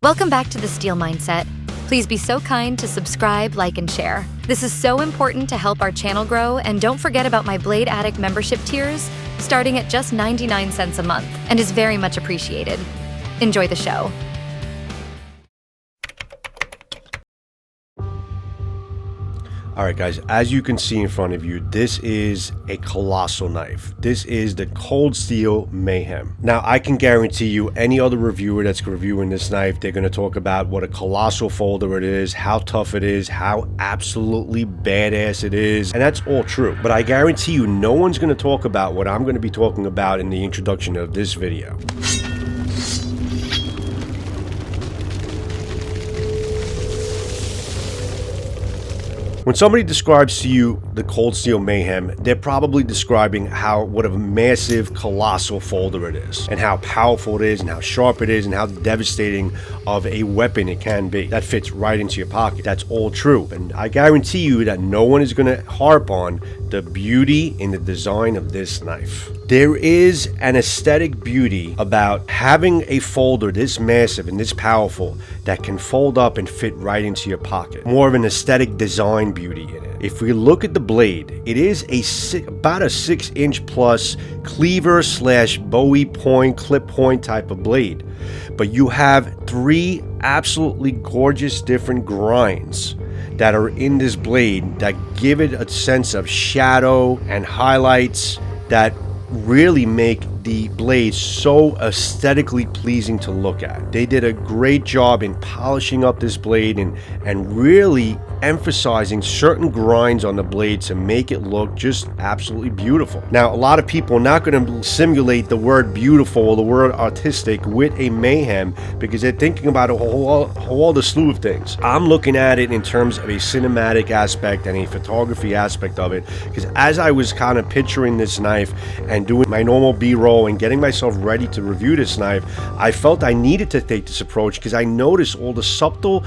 Welcome back to The Steel Mindset. Please be so kind to subscribe, like, and share. This is so important to help our channel grow, and don't forget about my Blade Addict membership tiers, starting at just 99 cents a month, and is very much appreciated. Enjoy the show. All right, guys, as you can see in front of you, this is a colossal knife. This is the Cold Steel Mayhem. Now, I can guarantee you any other reviewer that's reviewing this knife, they're going to talk about what a colossal folder it is, how tough it is, how absolutely badass it is, and that's all true. But I guarantee you no one's going to talk about what I'm going to be talking about in the introduction of this video. When somebody describes to you the Cold Steel Mayhem, they're probably describing what a massive, colossal folder it is, and how powerful it is, and how sharp it is, and how devastating of a weapon it can be. That fits right into your pocket. That's all true. And I guarantee you that no one is going to harp on the beauty in the design of this knife. There is an aesthetic beauty about having a folder this massive and this powerful that can fold up and fit right into your pocket. More of an aesthetic design beauty in it. If we look at the blade, it is about a 6-inch plus cleaver / Bowie point, clip point type of blade. But you have 3 absolutely gorgeous different grinds that are in this blade that give it a sense of shadow and highlights that really make the blade so aesthetically pleasing to look at. They did a great job in polishing up this blade and really emphasizing certain grinds on the blade to make it look just absolutely beautiful. Now, a lot of people are not going to simulate the word beautiful or the word artistic with a Mayhem because they're thinking about a whole other slew of things. I'm looking at it in terms of a cinematic aspect and a photography aspect of it, because as I was kind of picturing this knife and doing my normal B-roll and getting myself ready to review this knife, I felt I needed to take this approach because I noticed all the subtle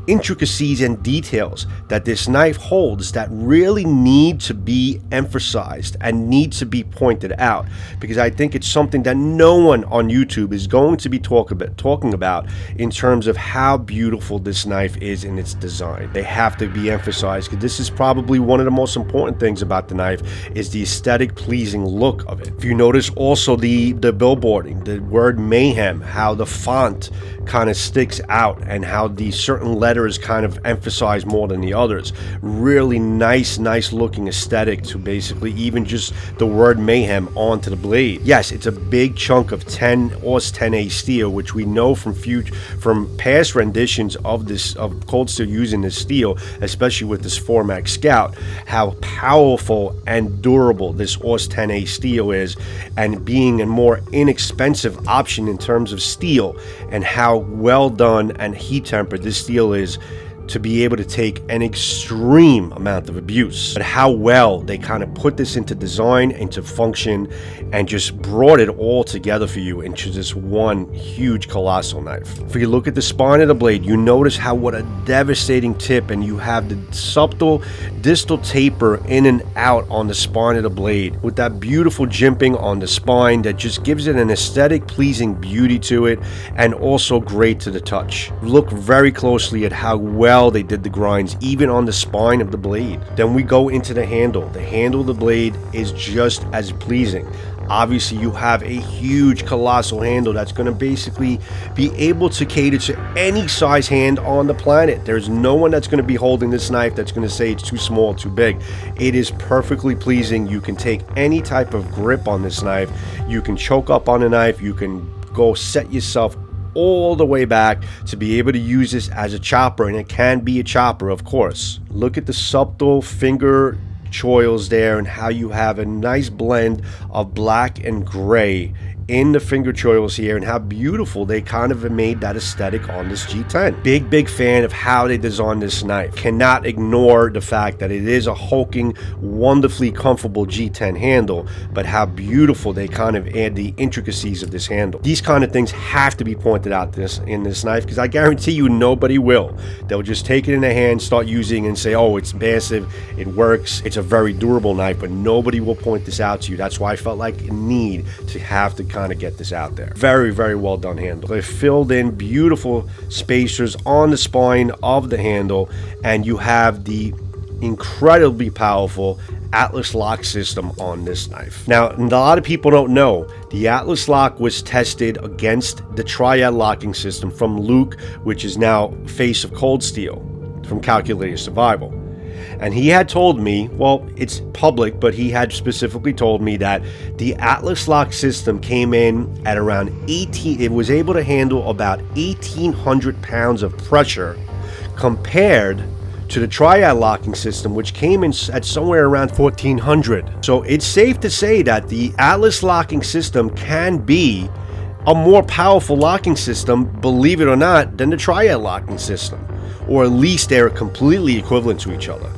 intricacies and details that this knife holds that really need to be emphasized and need to be pointed out, because I think it's something that no one on YouTube is going to be talking about in terms of how beautiful this knife is in its design. They have to be emphasized because this is probably one of the most important things about the knife is the aesthetic pleasing look of it. If you notice also the billboarding, the word Mayhem, how the font kind of sticks out and how the certain letters kind of emphasized more than the others. Really nice looking aesthetic to basically even just the word Mayhem onto the blade. Yes, it's a big chunk of 10 Aus 10A steel, which we know from past renditions of Cold Steel using this steel, especially with this Formax Scout, how powerful and durable this Aus 10A steel is, and being a more inexpensive option in terms of steel, and how well done and heat tempered this steel is to be able to take an extreme amount of abuse. But how well they kind of put this into design, into function, and just brought it all together for you into this one huge colossal knife. If you look at the spine of the blade, you notice what a devastating tip, and you have the subtle distal taper in and out on the spine of the blade with that beautiful jimping on the spine that just gives it an aesthetic pleasing beauty to it, and also great to the touch. Look very closely at how well they did the grinds even on the spine of the blade. Then we go into the handle. The handle of the blade is just as pleasing. Obviously, you have a huge colossal handle that's going to basically be able to cater to any size hand on the planet. There's no one that's going to be holding this knife that's going to say it's too small, too big. It is perfectly pleasing. You can take any type of grip on this knife. You can choke up on the knife. You can go set yourself all the way back to be able to use this as a chopper, and it can be a chopper, of course. Look at the subtle finger choils there and how you have a nice blend of black and gray in the finger choils here, and how beautiful they kind of made that aesthetic on this G10. Big fan of how they designed this knife. Cannot ignore the fact that it is a hulking, wonderfully comfortable G10 handle, but how beautiful they kind of add the intricacies of this handle. These kind of things have to be pointed out in this knife, because I guarantee you nobody will. They'll just take it in their hand, start using it, and say, oh, it's massive, it works, it's a very durable knife, but nobody will point this out to you. That's why I felt like a need to have to kind of get this out there. Very, very well done handle. They filled in beautiful spacers on the spine of the handle, and you have the incredibly powerful Atlas lock system on this knife. Now, a lot of people don't know, the Atlas lock was tested against the Triad locking system from Luke, which is now face of Cold Steel from Calculated Survival. And he had told me, well, it's public, but he had specifically told me that the Atlas lock system came in at around 18, it was able to handle about 1,800 pounds of pressure compared to the Triad locking system, which came in at somewhere around 1,400. So it's safe to say that the Atlas locking system can be a more powerful locking system, believe it or not, than the Triad locking system, or at least they're completely equivalent to each other.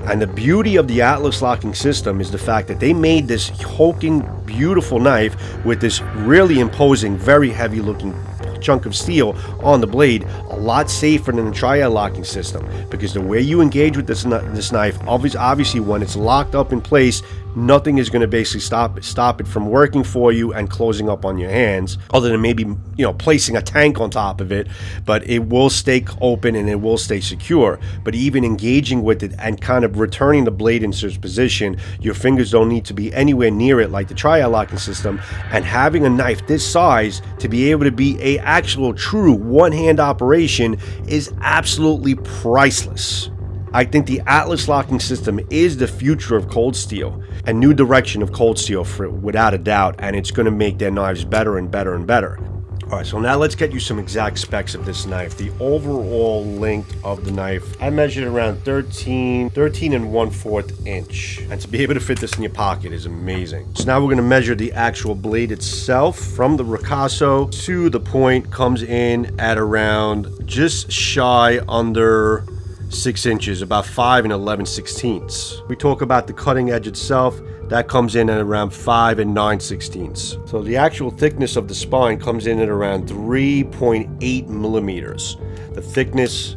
And the beauty of the Atlas locking system is the fact that they made this hulking, beautiful knife with this really imposing, very heavy looking chunk of steel on the blade, a lot safer than the Triad locking system, because the way you engage with this knife, obviously when it's locked up in place, nothing is going to basically stop it from working for you and closing up on your hands, other than maybe, you know, placing a tank on top of it, but it will stay open and it will stay secure. But even engaging with it and kind of returning the blade into its position, your fingers don't need to be anywhere near it like the Triad locking system. And having a knife this size to be able to be a actual true one-hand operation is absolutely priceless. I think the Atlas locking system is the future of cold steel, a new direction of cold steel without a doubt, and it's going to make their knives better and better and better. All right, so now let's get you some exact specs of this knife. The overall length of the knife, I measured around 13 and 1/4 inch. And to be able to fit this in your pocket is amazing. So now we're going to measure the actual blade itself. From the ricasso to the point comes in at around just shy under 6 inches, about 5 11/16. We talk about the cutting edge itself, that comes in at around 5 9/16. So the actual thickness of the spine comes in at around 3.8 millimeters. The thickness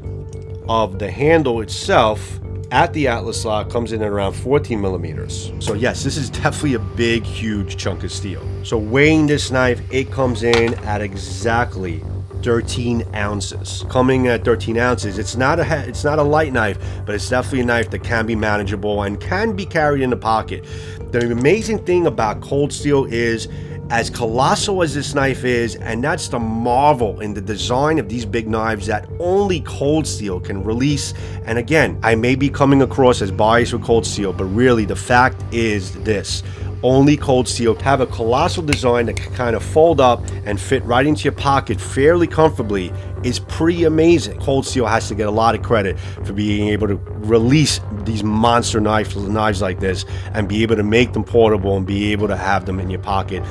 of the handle itself at the Atlas lock comes in at around 14 millimeters. So yes, this is definitely a big, huge chunk of steel. So weighing this knife, it comes in at exactly 13 ounces. Coming at 13 ounces, it's not a light knife, but it's definitely a knife that can be manageable and can be carried in the pocket. The amazing thing about cold steel is, as colossal as this knife is, and that's the marvel in the design of these big knives that only cold steel can release. And again, I may be coming across as biased with cold steel, but really the fact is this: only cold steel have a colossal design that can kind of fold up and fit right into your pocket fairly comfortably is pretty amazing. Cold steel has to get a lot of credit for being able to release these monster knives like this and be able to make them portable and be able to have them in your pocket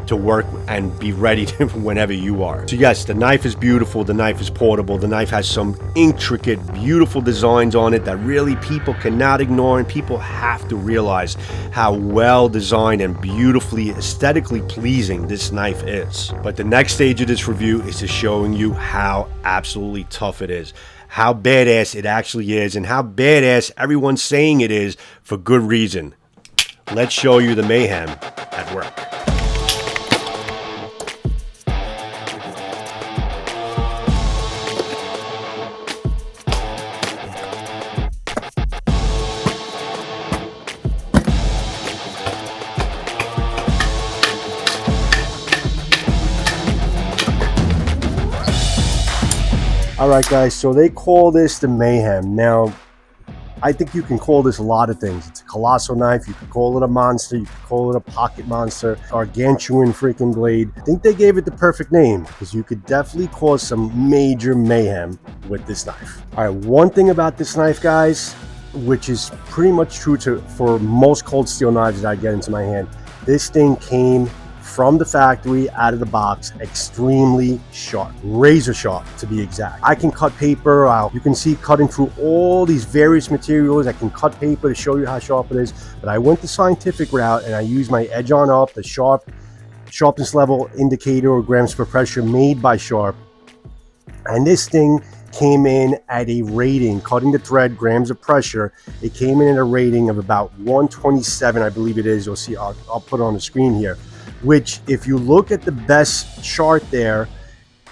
to work and be ready to whenever you are. So yes, the knife is beautiful, the knife is portable, the knife has some intricate, beautiful designs on it that really people cannot ignore, and people have to realize how well designed and beautifully, aesthetically pleasing this knife is. But the next stage of this review is to showing you how absolutely tough it is, how badass it actually is, and how badass everyone's saying it is for good reason. Let's show you the Mayhem at work. Alright guys, so they call this the Mayhem. Now, I think you can call this a lot of things. It's a colossal knife, you could call it a monster, you could call it a pocket monster, gargantuan freaking blade. I think they gave it the perfect name, because you could definitely cause some major mayhem with this knife. Alright, one thing about this knife, guys, which is pretty much true for most cold steel knives that I get into my hand, this thing came from the factory, out of the box, extremely sharp, razor sharp to be exact. I can cut paper, you can see cutting through all these various materials. I can cut paper to show you how sharp it is, but I went the scientific route and I used my edge on up, the sharpness level indicator or grams per pressure made by Sharp, and this thing came in at a rating, cutting the thread, grams of pressure, it came in at a rating of about 127, I believe it is. You'll see, I'll put it on the screen here. which if you look at the best chart there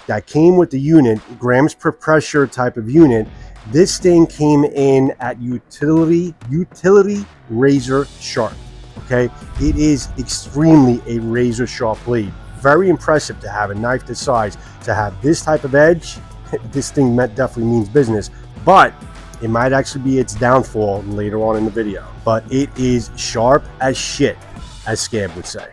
that came with the unit, grams per pressure type of unit, this thing came in at utility razor sharp. Okay, it is extremely a razor sharp blade. Very impressive to have a knife this size, to have this type of edge. This thing definitely means business, but it might actually be its downfall later on in the video. But it is sharp as shit, as Scab would say.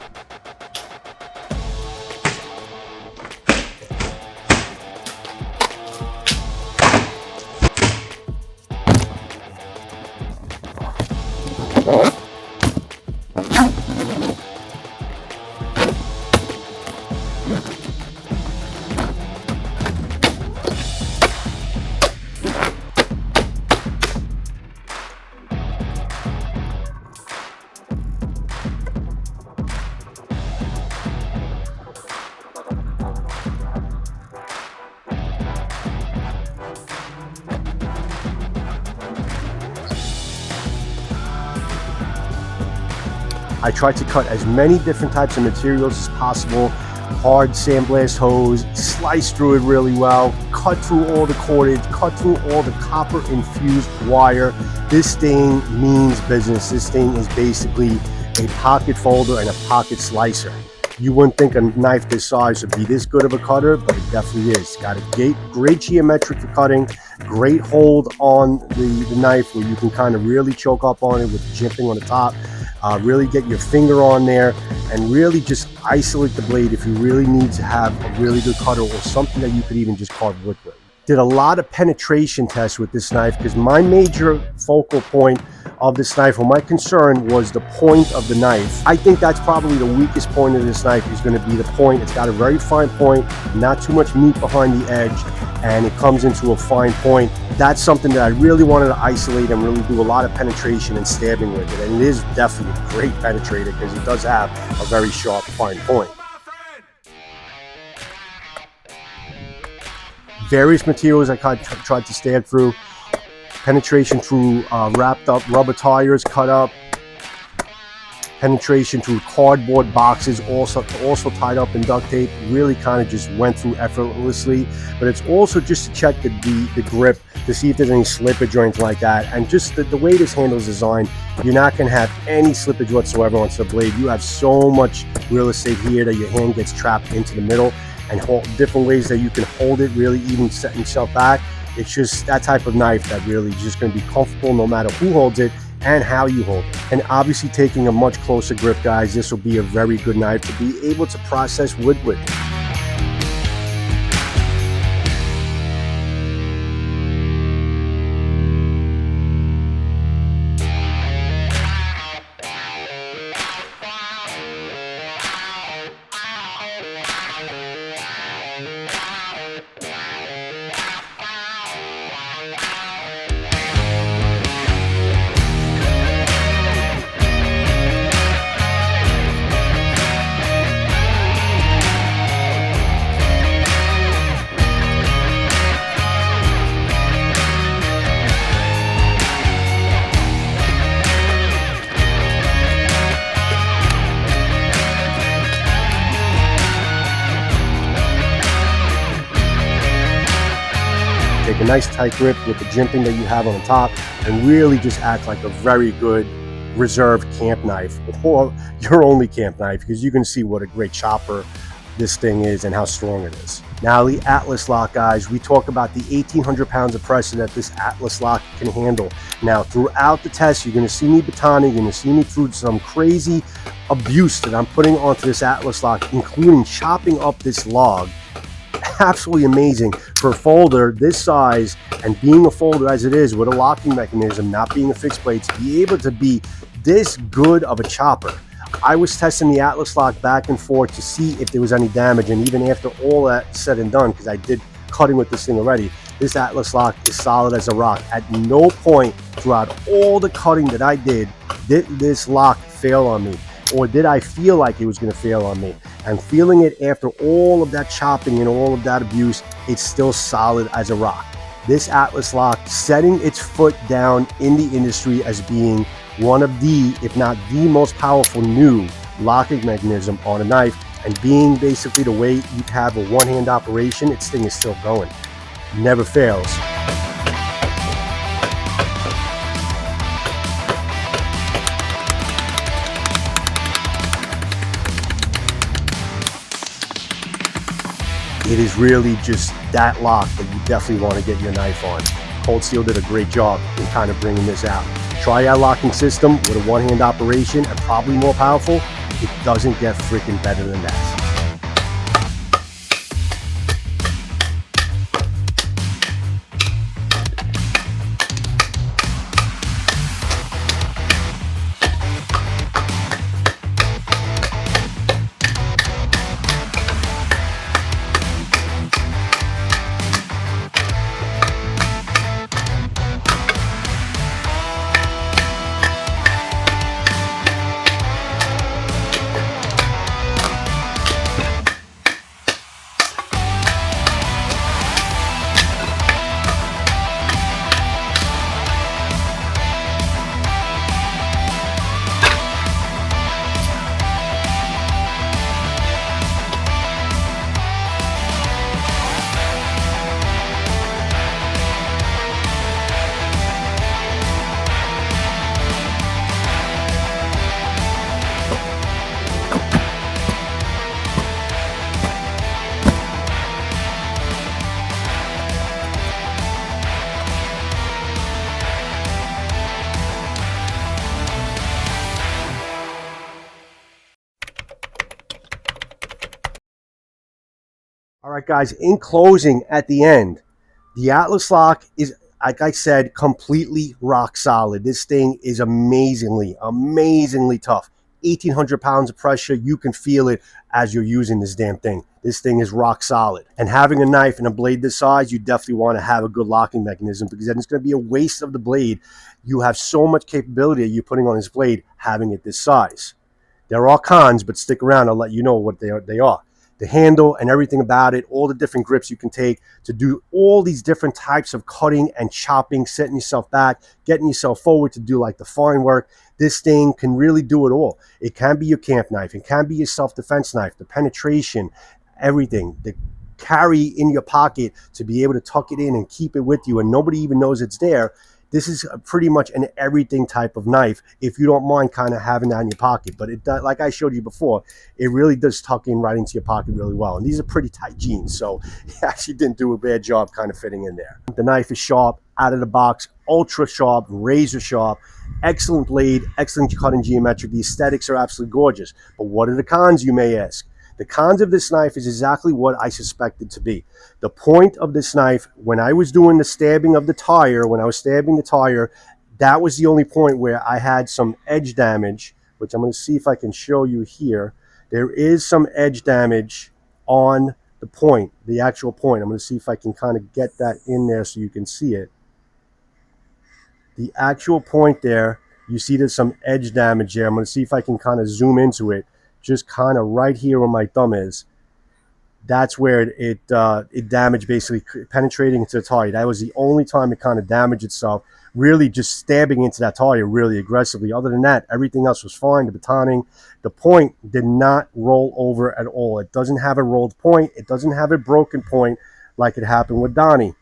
I tried to cut as many different types of materials as possible. Hard sandblast hose, slice through it really well, cut through all the cordage, cut through all the copper infused wire. This thing means business. This thing is basically a pocket folder and a pocket slicer. You wouldn't think a knife this size would be this good of a cutter, but it definitely is. It's got a great geometric for cutting, great hold on the knife where you can kind of really choke up on it with the jimping on the top. Really get your finger on there and really just isolate the blade if you really need to have a really good cutter or something that you could even just carve wood with. Did a lot of penetration tests with this knife because my major focal point of this knife, or my concern, was the point of the knife. I think that's probably the weakest point of this knife is going to be the point. It's got a very fine point, not too much meat behind the edge, and it comes into a fine point. That's something that I really wanted to isolate and really do a lot of penetration and stabbing with it. And it is definitely a great penetrator because it does have a very sharp, fine point. Various materials I tried to stab through. Penetration through wrapped up rubber tires, cut up. Penetration through cardboard boxes, also tied up in duct tape. Really kind of just went through effortlessly. But it's also just to check the grip to see if there's any slippage or anything like that. And just the way this handle is designed, you're not going to have any slippage whatsoever onto the blade. You have so much real estate here that your hand gets trapped into the middle, and different ways that you can hold it, really even setting yourself back. It's just that type of knife that really is just going to be comfortable no matter who holds it and how you hold it. And obviously taking a much closer grip, guys, this will be a very good knife to be able to process wood with. Take a nice tight grip with the jimping that you have on the top and really just act like a very good reserve camp knife, or your only camp knife, because you can see what a great chopper this thing is and how strong it is. Now the Atlas lock, guys, we talk about the 1,800 pounds of pressure that this Atlas lock can handle. Now throughout the test, you're going to see me batoning, you're going to see me through some crazy abuse that I'm putting onto this Atlas lock, including chopping up this log. Absolutely amazing for a folder this size, and being a folder as it is with a locking mechanism, not being a fixed blade, to be able to be this good of a chopper. I was testing the Atlas lock back and forth to see if there was any damage, and even after all that said and done, because I did cutting with this thing already, this Atlas lock is solid as a rock. At no point throughout all the cutting that I did this lock fail on me, or did I feel like it was going to fail on me. And feeling it after all of that chopping and all of that abuse, it's still solid as a rock. This Atlas lock setting its foot down in the industry as being one of the, if not the most powerful new locking mechanism on a knife, and being basically the way you have a one-hand operation, its thing is still going. Never fails. It is really just that lock that you definitely want to get your knife on. Cold Steel did a great job in kind of bringing this out. Try our locking system with a one-hand operation and probably more powerful. It doesn't get freaking better than that. All right, guys, in closing, at the end, the Atlas lock is, like I said, completely rock solid. This thing is amazingly tough. 1,800 pounds of pressure. You can feel it as you're using this damn thing. This thing is rock solid. And having a knife and a blade this size, you definitely want to have a good locking mechanism, because then it's going to be a waste of the blade. You have so much capability that you're putting on this blade having it this size. There are cons, but stick around. I'll let you know what they are. The handle and everything about it, all the different grips you can take to do all these different types of cutting and chopping, setting yourself back, getting yourself forward to do like the fine work. This thing can really do it all. It can be your camp knife. It can be your self-defense knife, the penetration, everything, the carry in your pocket to be able to tuck it in and keep it with you and nobody even knows it's there. This is pretty much an everything type of knife if you don't mind kind of having that in your pocket. But it, like I showed you before, it really does tuck in right into your pocket really well. And these are pretty tight jeans, so it actually didn't do a bad job kind of fitting in there. The knife is sharp, out of the box, ultra sharp, razor sharp, excellent blade, excellent cutting geometry. The aesthetics are absolutely gorgeous. But what are the cons, you may ask? The cons of this knife is exactly what I suspected to be. The point of this knife, when I was doing the stabbing of the tire, that was the only point where I had some edge damage, which I'm going to see if I can show you here. There is some edge damage on the point, the actual point. I'm going to see if I can kind of get that in there so you can see it. The actual point there, you see there's some edge damage there. I'm going to see if I can kind of zoom into it. Just kind of right here where my thumb is. That's where it damaged, basically penetrating into the tire. That was the only time it kind of damaged itself, really just stabbing into that tire really aggressively. Other than that, everything else was fine. The batoning, the point did not roll over at all. It doesn't have a rolled point. It doesn't have a broken point like it happened with Donnie.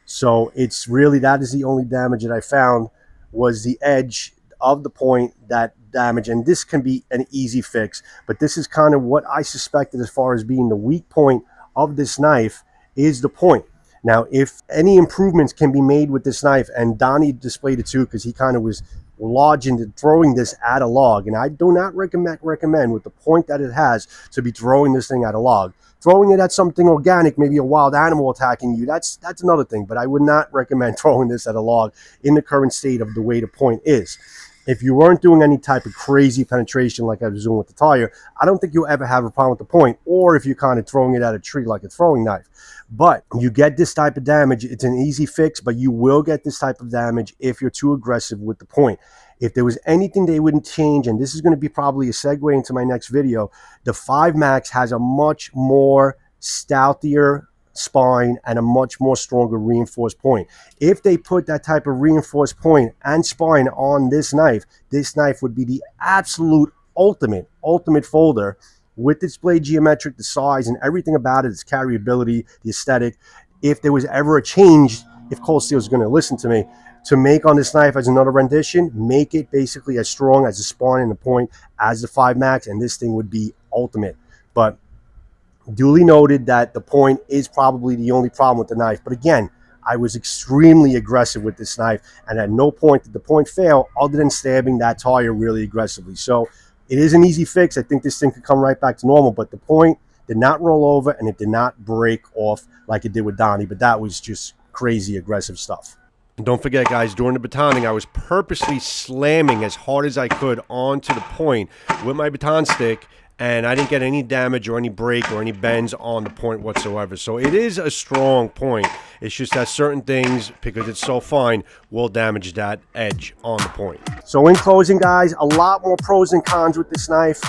So it's really, that is the only damage that I found, was the edge of the point that damage. And this can be an easy fix, but this is kind of what I suspected as far as being the weak point of this knife, is the point. Now, if any improvements can be made with this knife, and Donnie displayed it too, because he kind of was lodging and throwing this at a log, and I do not recommend with the point that it has to be throwing this thing at a log. Throwing it at something organic, maybe a wild animal attacking you, that's another thing, but I would not recommend throwing this at a log in the current state of the way the point is. If you weren't doing any type of crazy penetration like I was doing with the tire, I don't think you'll ever have a problem with the point, or if you're kind of throwing it at a tree like a throwing knife. But you get this type of damage, it's an easy fix, but you will get this type of damage if you're too aggressive with the point. If there was anything they wouldn't change, and this is going to be probably a segue into my next video, the 5 Max has a much more stoutier spine and a much more stronger reinforced point. If they put that type of reinforced point and spine on this knife would be the absolute ultimate folder with its blade geometric, the size, and everything about it, its carryability, the aesthetic. If there was ever a change, if Cold Steel is going to listen to me, to make on this knife as another rendition, make it basically as strong as the spine and the point as the 5 Max, and this thing would be ultimate. But duly noted that the point is probably the only problem with the knife. But again, I was extremely aggressive with this knife, and at no point did the point fail other than stabbing that tire really aggressively. So it is an easy fix. I think this thing could come right back to normal, but the point did not roll over and it did not break off like it did with Donnie, but that was just crazy aggressive stuff. And don't forget, guys, during the batoning, I was purposely slamming as hard as I could onto the point with my baton stick, and I didn't get any damage or any break or any bends on the point whatsoever. So it is a strong point. It's just that certain things, because it's so fine, will damage that edge on the point. So in closing, guys, a lot more pros and cons with this knife.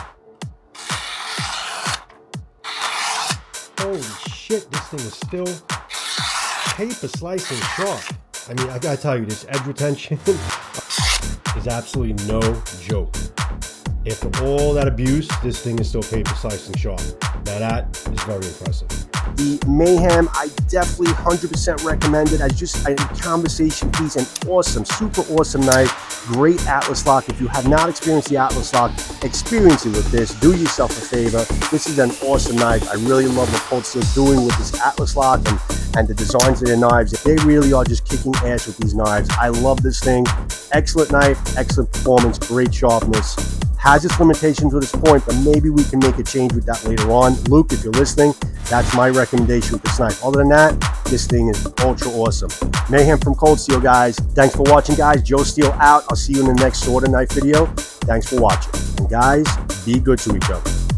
Holy shit, this thing is still paper slicing sharp. I mean, I gotta tell you, this edge retention is absolutely no joke. After all that abuse, this thing is still paper slicing sharp. Now that is very impressive. The Mayhem, I definitely 100% recommend it as just a conversation piece, an awesome, super awesome knife. Great Atlas lock. If you have not experienced the Atlas lock, experience it with this. Do yourself a favor. This is an awesome knife. I really love what Cold Steel's doing with this Atlas lock and the designs of their knives. They really are just kicking ass with these knives. I love this thing. Excellent knife, excellent performance, great sharpness. Has its limitations with its point, but maybe we can make a change with that later on. Luke, if you're listening, that's my recommendation with this knife. Other than that, this thing is ultra awesome. Mayhem from Cold Steel, guys. Thanks for watching, guys. Joe Steele out. I'll see you in the next sword and knife video. Thanks for watching. And guys, be good to each other.